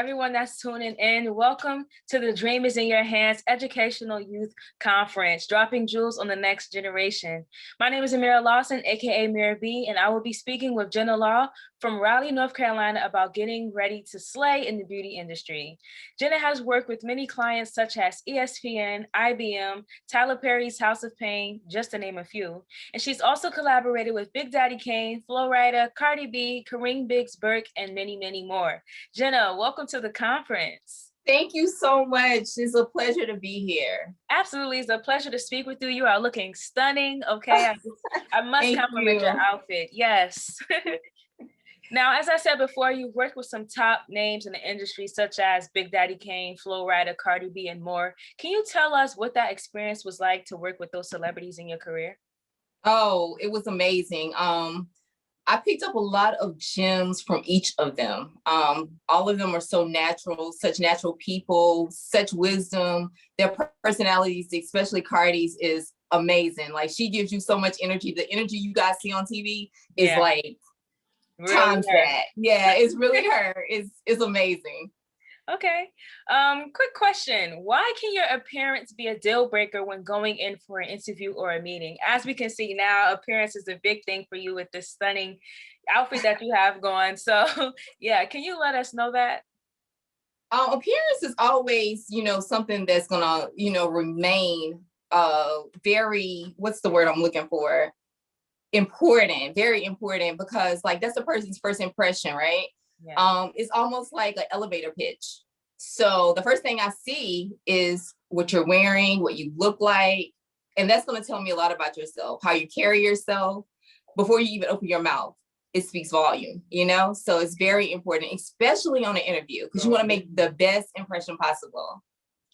everyone that's tuning in. Welcome to the Dream is in Your Hands Educational Youth Conference, dropping jewels on the next generation. My name is Amira Lawson, aka Mira B, and I will be speaking with Jina Law from Raleigh, North Carolina about getting ready to slay in the beauty industry. Jina has worked with many clients such as ESPN, IBM, Tyler Perry's House of Pain, just to name a few. And she's also collaborated with Big Daddy Kane, Flo Rida, Cardi B, Kareem Biggs Burke, and many, many more. Jina, welcome to the conference. Thank you so much. It's a pleasure to be here. Absolutely. It's a pleasure to speak with you. You are looking stunning. Okay. I must compliment your outfit. Yes. Now, as I said before, you've worked with some top names in the industry, such as Big Daddy Kane, Flo Rida, Cardi B, and more. Can you tell us what that experience was like to work with those celebrities in your career? Oh, it was amazing. I picked up a lot of gems from each of them. All of them are so natural, such natural people, such wisdom. Their personalities, especially Cardi's, is amazing. Like, she gives you so much energy. The energy you guys see on TV is like really times her. That. Yeah, it's really her. It's amazing. Okay. Quick question. Why can your appearance be a deal breaker when going in for an interview or a meeting? As we can see now, appearance is a big thing for you with this stunning outfit that you have going. So yeah, can you let us know that? Appearance is always, something that's gonna, remain very, what's the word I'm looking for? Important, very important, because like that's a person's first impression, right? Yeah. It's almost like an elevator pitch. So the first thing I see is what you're wearing, what you look like, and that's going to tell me a lot about yourself, how you carry yourself before you even open your mouth. It speaks volume, so it's very important, especially on an interview, because you want to make the best impression possible.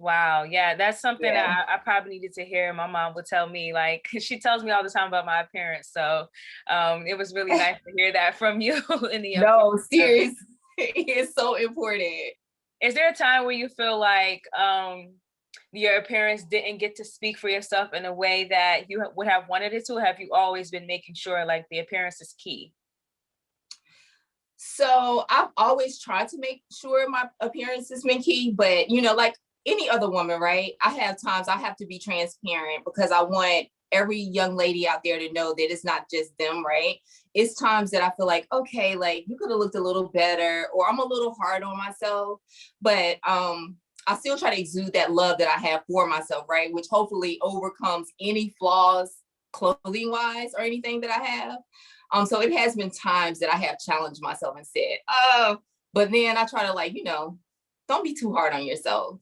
Wow. Yeah, that's something that I probably needed to hear. My mom would tell me, like, she tells me all the time about my appearance. So it was really nice to hear that from you in the No, seriously, it's so important. Is there a time where you feel like your appearance didn't get to speak for yourself in a way that you would have wanted it to? Have you always been making sure like the appearance is key? So I've always tried to make sure my appearance has been key, but like any other woman, right? I have times I have to be transparent because I want every young lady out there to know that it's not just them, right? It's times that I feel like, okay, like you could have looked a little better, or I'm a little hard on myself, but I still try to exude that love that I have for myself, right? Which hopefully overcomes any flaws clothing wise or anything that I have. So it has been times that I have challenged myself and said, but then I try to don't be too hard on yourself.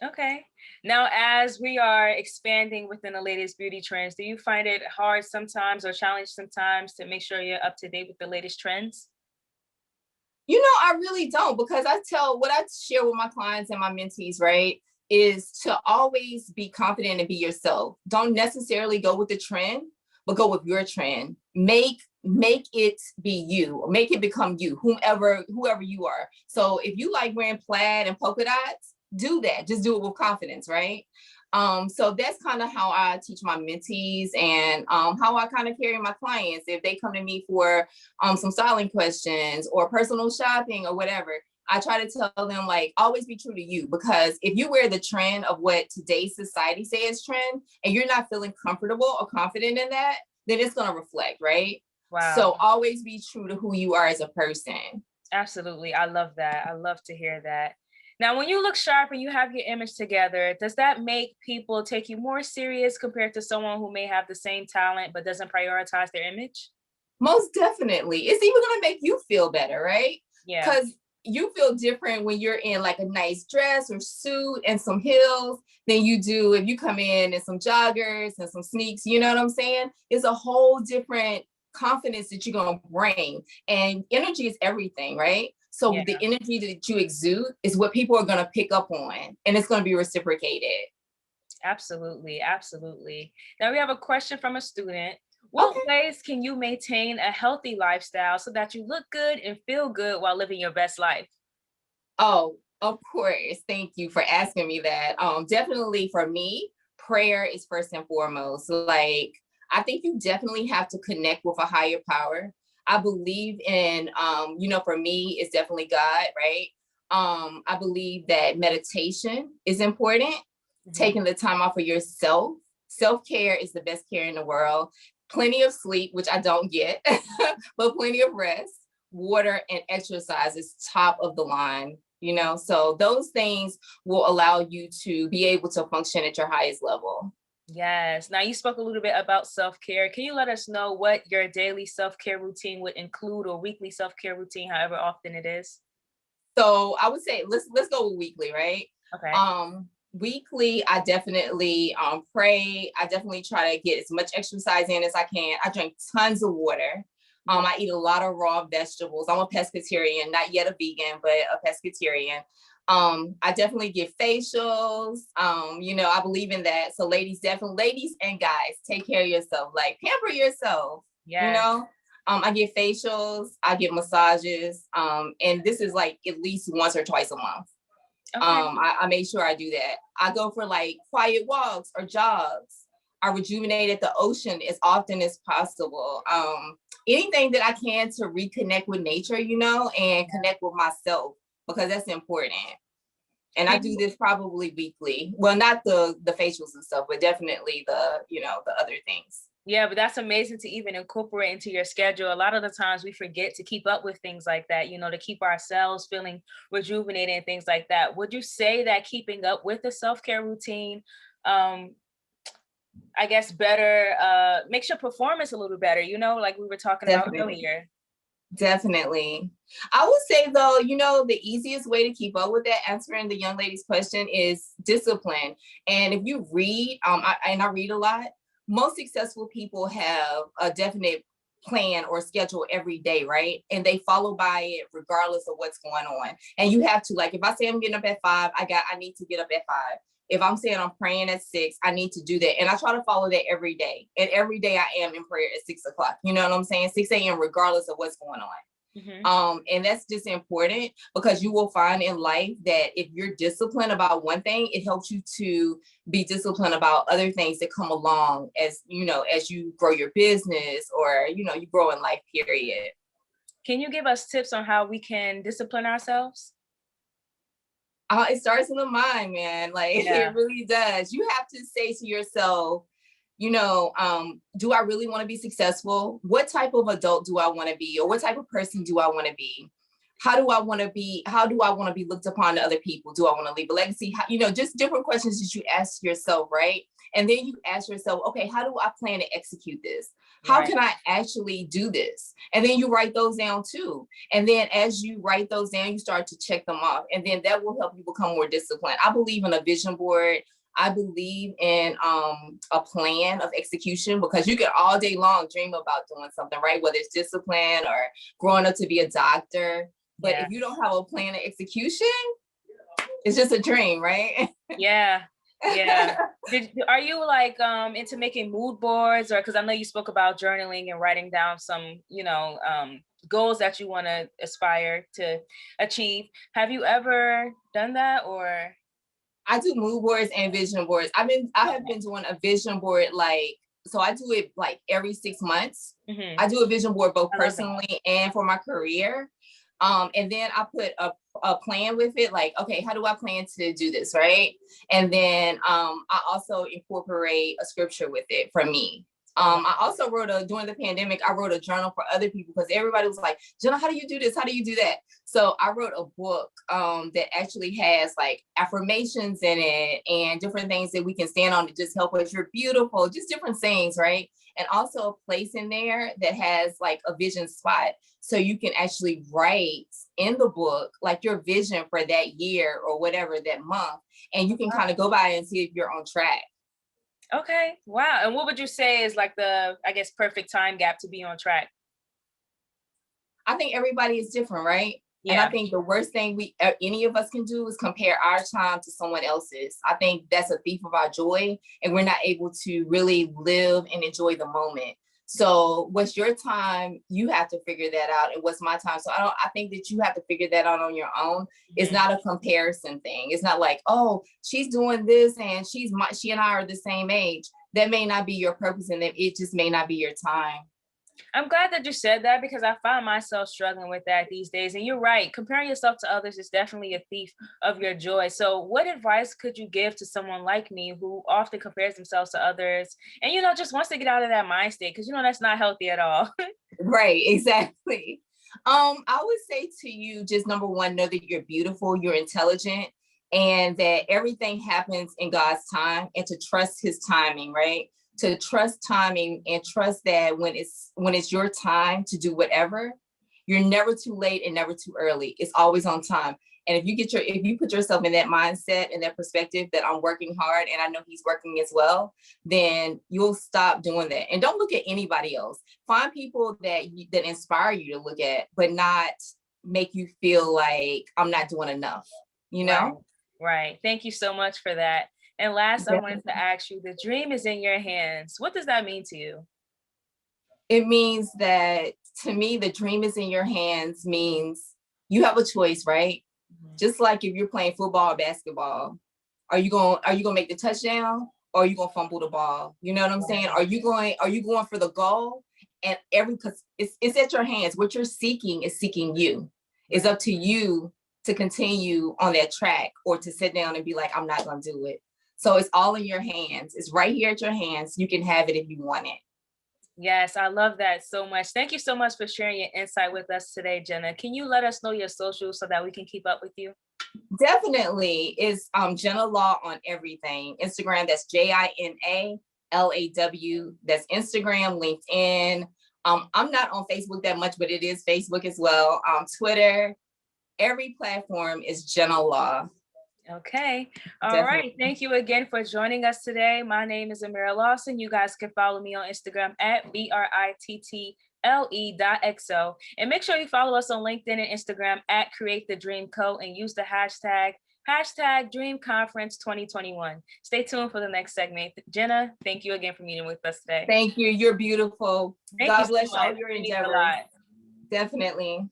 Okay. Now, as we are expanding within the latest beauty trends, do you find it hard sometimes or challenge sometimes to make sure you're up to date with the latest trends? I really don't, because what I share with my clients and my mentees, right, is to always be confident and be yourself. Don't necessarily go with the trend, but go with your trend. Make it be you, make it become you, whoever you are. So if you like wearing plaid and polka dots, do that. Just do it with confidence, right? So that's kind of how I teach my mentees and how I kind of carry my clients. If they come to me for some styling questions or personal shopping or whatever, I try to tell them, like, always be true to you, because if you wear the trend of what today's society says trend and you're not feeling comfortable or confident in that, then it's going to reflect, right? Wow. So always be true to who you are as a person. Absolutely. I love that. I love to hear that. Now, when you look sharp and you have your image together, does that make people take you more serious compared to someone who may have the same talent but doesn't prioritize their image? Most definitely. It's even going to make you feel better, right? Yeah. Because you feel different when you're in like a nice dress or suit and some heels than you do if you come in some joggers and some sneaks. You know what I'm saying? It's a whole different confidence that you're going to bring. And energy is everything, right? So the energy that you exude is what people are going to pick up on, and it's going to be reciprocated. Absolutely. Absolutely. Now we have a question from a student. What ways can you maintain a healthy lifestyle so that you look good and feel good while living your best life? Oh, of course. Thank you for asking me that. Definitely for me, prayer is first and foremost. Like, I think you definitely have to connect with a higher power. I believe in, for me, it's definitely God, right? I believe that meditation is important. Mm-hmm. Taking the time off for yourself. Self-care is the best care in the world. Plenty of sleep, which I don't get, but plenty of rest, water, and exercise is top of the line, you know? So those things will allow you to be able to function at your highest level. Yes. Now you spoke a little bit about self-care. Can you let us know what your daily self-care routine would include, or weekly self-care routine, however often it is? So I would say let's go with weekly, right? Okay. Weekly, I definitely pray. I definitely try to get as much exercise in as I can. I drink tons of water. I eat a lot of raw vegetables. I'm a pescatarian, not yet a vegan, but a pescatarian. I definitely get facials. You know, I believe in that. So ladies and guys, take care of yourself. Like, pamper yourself. Yeah. You know, I get facials, I get massages, and this is like at least once or twice a month. Okay. I make sure I do that. I go for like quiet walks or jogs. I rejuvenate at the ocean as often as possible. Anything that I can to reconnect with nature, you know, and connect with myself, because that's important. And I do this probably weekly. Well, not the facials and stuff, but definitely the, you know, the other things. Yeah, but that's amazing to even incorporate into your schedule. A lot of the times we forget to keep up with things like that, you know, to keep ourselves feeling rejuvenated and things like that. Would you say that keeping up with the self-care routine, I guess better, makes your performance a little better, you know, like we were talking about earlier? Definitely. I would say though, you know, the easiest way to keep up with that, answering the young lady's question, is discipline. And if you read, I read a lot, most successful people have a definite plan or schedule every day, right? And they follow by it regardless of what's going on. And you have to, like, if I say I'm getting up at 5, I need to get up at 5. If I'm saying I'm praying at 6, I need to do that. And I try to follow that every day. And every day I am in prayer at 6 o'clock. You know what I'm saying? 6 a.m. regardless of what's going on. Mm-hmm. And that's just important, because you will find in life that if you're disciplined about one thing, it helps you to be disciplined about other things that come along as, you know, as you grow your business, or, you know, you grow in life, period. Can you give us tips on how we can discipline ourselves? It starts in the mind, man. Like, It really does. You have to say to yourself, you know, do I really want to be successful? What type of adult do I want to be? Or what type of person do I want to be? How do I want to be? How do I want to be looked upon to other people? Do I want to leave a legacy? You know, just different questions that you ask yourself, right? And then you ask yourself, okay, how do I plan to execute this? How can I actually do this? And then you write those down too. And then as you write those down, you start to check them off. And then that will help you become more disciplined. I believe in a vision board. I believe in a plan of execution, because you can all day long dream about doing something, right? Whether it's discipline or growing up to be a doctor. But if you don't have a plan of execution, it's just a dream, right? Yeah. Are you like into making mood boards, or, because I know you spoke about journaling and writing down some, you know, goals that you want to aspire to achieve? Have you ever done that? Or I do mood boards and vision boards. I have been doing a vision board, like, so I do it like every 6 months. Mm-hmm. I do a vision board both personally and for my career. And then I put a plan with it, like, okay, how do I plan to do this, right? And then I also incorporate a scripture with it for me. I also during the pandemic, I wrote a journal for other people, because everybody was like, Jina, how do you do this? How do you do that? So I wrote a book that actually has like affirmations in it and different things that we can stand on to just help us. You're beautiful, just different things, right? And also a place in there that has like a vision spot. So you can actually write in the book, like your vision for that year or whatever, that month. And you can kind of go by and see if you're on track. Okay. Wow. And what would you say is like the, I guess, perfect time gap to be on track? I think everybody is different, right? Yeah. And I think the worst thing any of us can do is compare our time to someone else's. I think that's a thief of our joy, and we're not able to really live and enjoy the moment. So what's your time? You have to figure that out. And what's my time? So I think that you have to figure that out on your own. Mm-hmm. It's not a comparison thing. It's not like, oh, she's doing this and she and I are the same age. That may not be your purpose, and it just may not be your time. I'm glad that you said that because I find myself struggling with that these days. And you're right, comparing yourself to others is definitely a thief of your joy. So, what advice could you give to someone like me who often compares themselves to others and, just wants to get out of that mind state? Because, that's not healthy at all. Right, exactly. I would say to you, just number one, know that you're beautiful, you're intelligent, and that everything happens in God's time, and to trust his timing, right? To trust timing and trust that when it's your time to do whatever, you're never too late and never too early. It's always on time. And if you put yourself in that mindset and that perspective that I'm working hard and I know he's working as well, then you'll stop doing that. And don't look at anybody else. Find people that inspire you to look at, but not make you feel like I'm not doing enough, you know? Right. Thank you so much for that. And last, I Yeah. wanted to ask you, the dream is in your hands. What does that mean to you? It means that, to me, the dream is in your hands means you have a choice, right? Just like if you're playing football or basketball, are you going to make the touchdown, or are you going to fumble the ball? You know what I'm saying? Are you going for the goal? And because it's at your hands. What you're seeking is seeking you. It's up to you to continue on that track, or to sit down and be like, I'm not going to do it. So it's all in your hands. It's right here at your hands. You can have it if you want it. Yes, I love that so much. Thank you so much for sharing your insight with us today, Jenna. Can you let us know your socials so that we can keep up with you? Definitely. Is Jina Law on everything. Instagram, that's JINALAW. That's Instagram, LinkedIn. I'm not on Facebook that much, but it is Facebook as well. Twitter, every platform is Jina Law. Okay. All Definitely. right. Thank you again for joining us today. My name is Amira Lawson. You guys can follow me on Instagram at BRITTLE.XO. And make sure you follow us on LinkedIn and Instagram at Create the Dream Co. and use the hashtag Dream Conference 2021. Stay tuned for the next segment. Jenna, thank you again for meeting with us today. Thank you. You're beautiful. Thank you God so bless much. all your It means a endeavors. lot. Definitely.